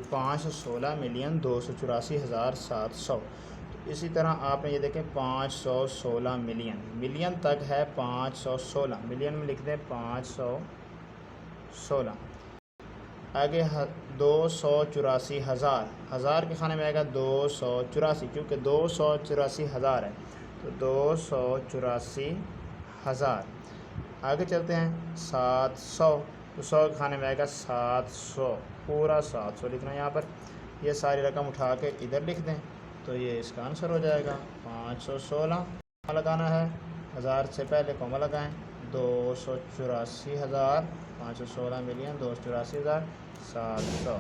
516,284,700। तो इसी तरह आपने ये देखें 516 मिलियन, मिलियन तक है 516, मिलियन में लिख दें 516। आगे 284,000, हज़ार के खाने में आएगा 284, क्योंकि 284,000 है तो 284,000। आगे चलते हैं 700, तो 100 के खाने में आएगा 700, पूरा 700 लिखना है यहाँ पर। ये सारी रकम उठा के इधर लिख दें तो ये इसका आंसर हो जाएगा 516 लगाना है, हज़ार से पहले कॉमा लगाएं, 284,516,284,700।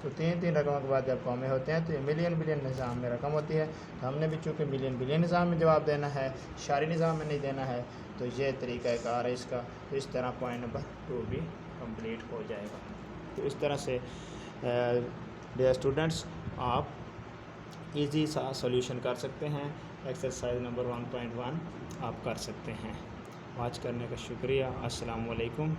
तो तीन रकमों के बाद जब कॉमे होते हैं तो ये मिलियन बिलियन निज़ाम में रकम होती है। तो हमने भी चूँकि मिलियन बिलियन निज़ाम में जवाब देना है, शारी निज़ाम में नहीं देना है, तो ये तरीक़ाकार है इसका। तो इस तरह पॉइंट नंबर 2 भी कंप्लीट हो जाएगा। तो इस तरह से डियर स्टूडेंट्स आप इजी सा सॉल्यूशन कर सकते हैं। एक्सरसाइज नंबर 1.1 आप कर सकते हैं। वॉच करने का शुक्रिया। अस्सलाम वालेकुम।